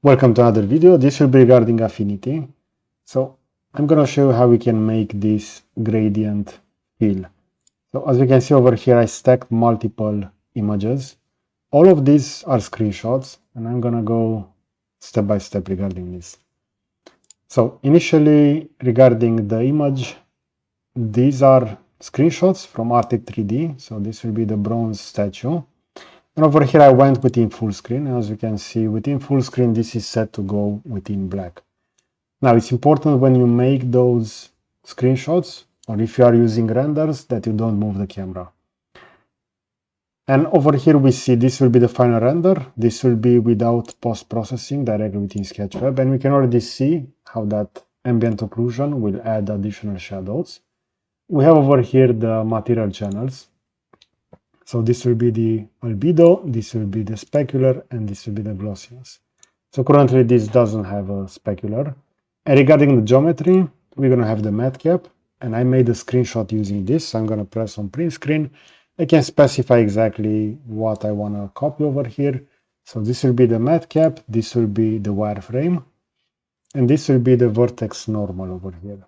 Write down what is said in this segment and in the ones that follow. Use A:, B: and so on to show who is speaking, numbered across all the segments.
A: Welcome to another video. This will be regarding Affinity. So I'm going to show you how we can make this gradient fill. So as you can see over here, I stacked multiple images. All of these are screenshots, and I'm going to go step by step regarding this. So initially, regarding the image, these are screenshots from Arctic 3D. So this will be the bronze statue. And over here I went within full screen. As you can see, within full screen, this is set to go within black. Now it's important when you make those screenshots, or if you are using renders, that you don't move the camera. And over here we see this will be the final render. This will be without post-processing, directly within Sketchweb. And we can already see how that ambient occlusion will add additional shadows. We have over here the material channels. So this will be the albedo, this will be the specular, and this will be the glossiness. So currently this doesn't have a specular. And regarding the geometry, we're going to have the matte cap, and I made a screenshot using this. So I'm going to press on print screen. I can specify exactly what I want to copy over here. So this will be the matte cap, this will be the wireframe, and this will be the vertex normal over here.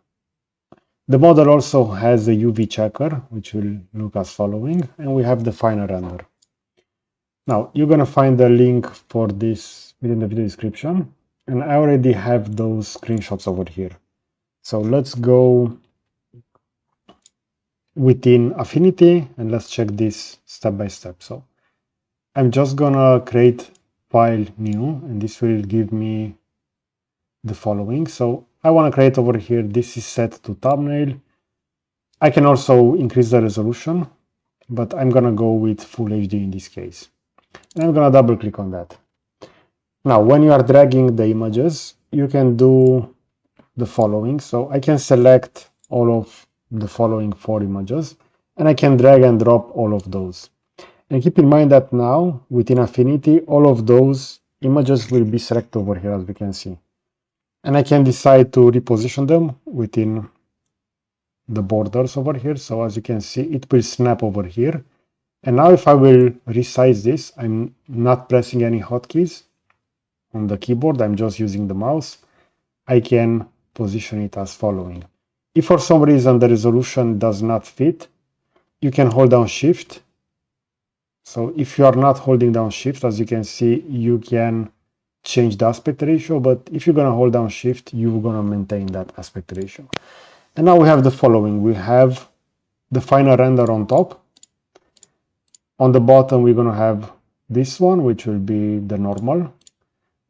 A: The model also has a UV checker, which will look as following, and we have the final render. Now, you're going to find the link for this within the video description, and I already have those screenshots over here. So let's go within Affinity, and let's check this step by step. So I'm just going to create file new, and this will give me the following. So I want to create over here, this is set to thumbnail. I can also increase the resolution, but I'm going to go with full HD in this case. And I'm going to double click on that. Now, when you are dragging the images, you can do the following. So I can select all of the following 4 images, and I can drag and drop all of those. And keep in mind that now, within Affinity, all of those images will be selected over here, as we can see. And I can decide to reposition them within the borders over here. So as you can see, it will snap over here. And now if I will resize this, I'm not pressing any hotkeys on the keyboard, I'm just using the mouse. I can position it as following. If for some reason the resolution does not fit, you can hold down Shift. So if you are not holding down Shift, as you can see, you can change the aspect ratio, but if you're going to hold down Shift, you're going to maintain that aspect ratio. And now we have the following. We have the final render on top. On the bottom, we're going to have this one, which will be the normal.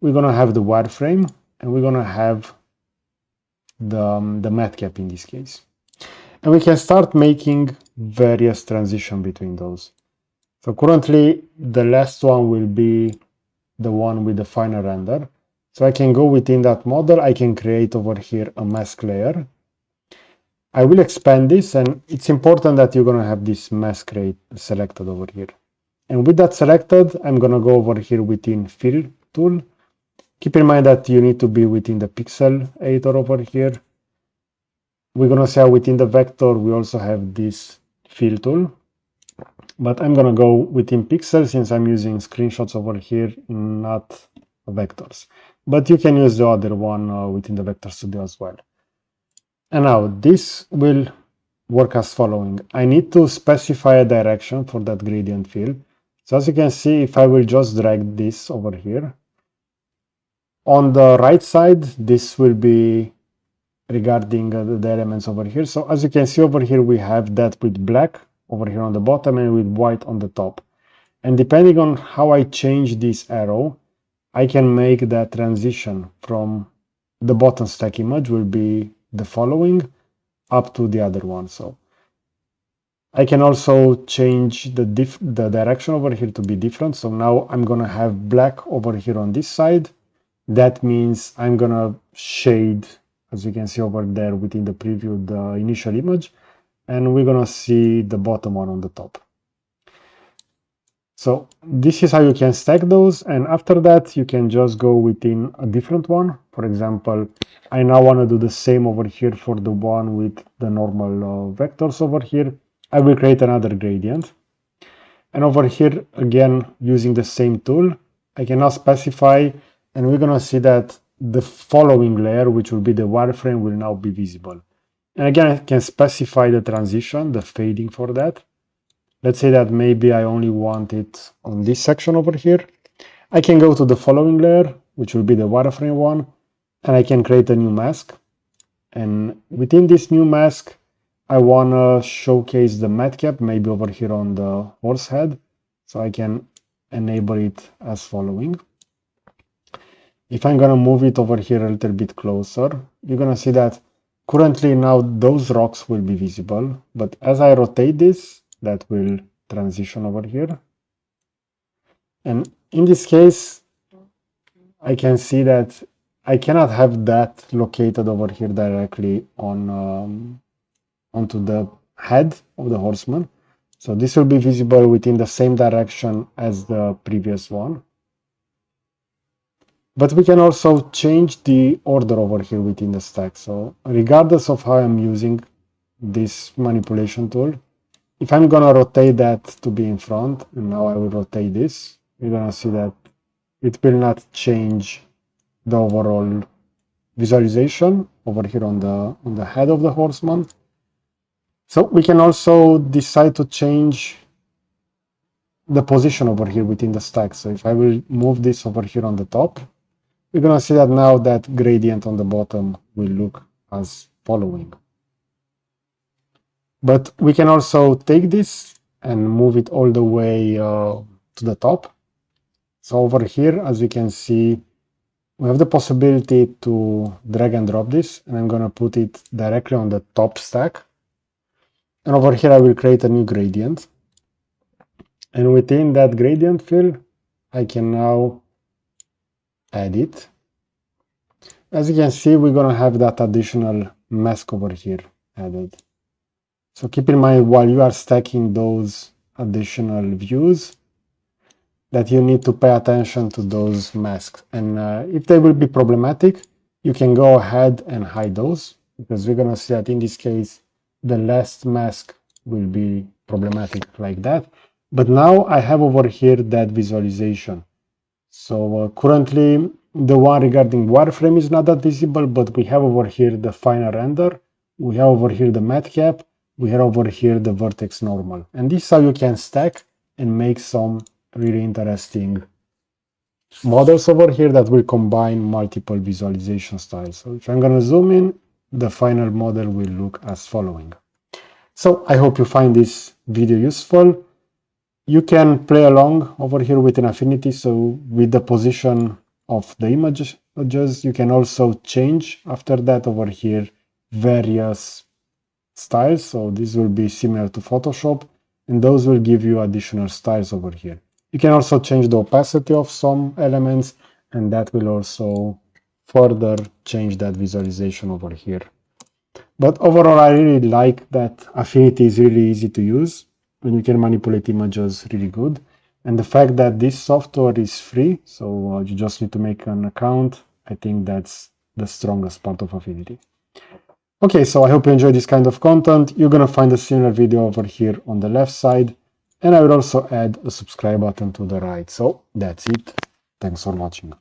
A: We're going to have the wireframe, and we're going to have the matte cap in this case. And we can start making various transitions between those. So currently, the last one will be the one with the final render. So I can go within that model. I can create over here a mask layer. I will expand this, and it's important that you're going to have this mask rate selected over here. And with that selected, I'm going to go over here within Fill tool. Keep in mind that you need to be within the pixel editor over here. We're going to say within the vector, we also have this Fill tool. But I'm going to go within pixels since I'm using screenshots over here, not vectors. But you can use the other one within the Vector Studio as well. And now this will work as following. I need to specify a direction for that gradient fill. So as you can see, if I will just drag this over here, on the right side, this will be regarding the elements over here. So as you can see over here, we have that with black over here on the bottom and with white on the top. And depending on how I change this arrow, I can make that transition from the bottom stack image will be the following up to the other one. So I can also change the direction over here to be different. So now I'm going to have black over here on this side. That means I'm going to shade, as you can see over there within the preview, the initial image, and we're going to see the bottom one on the top. So this is how you can stack those, and after that you can just go within a different one. For example, I now want to do the same over here for the one with the normal vectors over here. I will create another gradient, and over here again using the same tool, I can now specify and we're going to see that the following layer, which will be the wireframe, will now be visible. And again, I can specify the transition, the fading for that. Let's say that maybe I only want it on this section over here. I can go to the following layer, which will be the wireframe one, and I can create a new mask. And within this new mask, I want to showcase the matte cap, maybe over here on the horse head. So I can enable it as following. If I'm going to move it over here a little bit closer, you're going to see that currently now those rocks will be visible. But as I rotate this, that will transition over here. And in this case, I can see that I cannot have that located over here directly on onto the head of the horseman. So this will be visible within the same direction as the previous one. But we can also change the order over here within the stack. So regardless of how I'm using this manipulation tool, if I'm gonna rotate that to be in front, and now I will rotate this, you're gonna see that it will not change the overall visualization over here on the head of the horseman. So we can also decide to change the position over here within the stack. So if I will move this over here on the top, we're going to see that now that gradient on the bottom will look as following. But we can also take this and move it all the way to the top. So over here, as you can see, we have the possibility to drag and drop this, and I'm going to put it directly on the top stack. And over here, I will create a new gradient. And within that gradient fill, I can now add it. As you can see, we're going to have that additional mask over here added. So keep in mind while you are stacking those additional views that you need to pay attention to those masks. And if they will be problematic, you can go ahead and hide those, because we're going to see that in this case, the last mask will be problematic like that. But now I have over here that visualization. So currently the one regarding wireframe is not that visible, but we have over here the final render, we have over here the matte cap, we have over here the vertex normal. And this is how you can stack and make some really interesting models over here that will combine multiple visualization styles. So if I'm going to zoom in, the final model will look as following. So I hope you find this video useful. You can play along over here with an Affinity, so with the position of the images, you can also change after that over here various styles. So this will be similar to Photoshop, and those will give you additional styles over here. You can also change the opacity of some elements, and that will also further change that visualization over here. But overall, I really like that Affinity is really easy to use, and you can manipulate images really good. And the fact that this software is free, so you just need to make an account, I think that's the strongest part of Affinity. Okay, so I hope you enjoy this kind of content. You're going to find a similar video over here on the left side, and I will also add a subscribe button to the right. So that's it. Thanks for watching.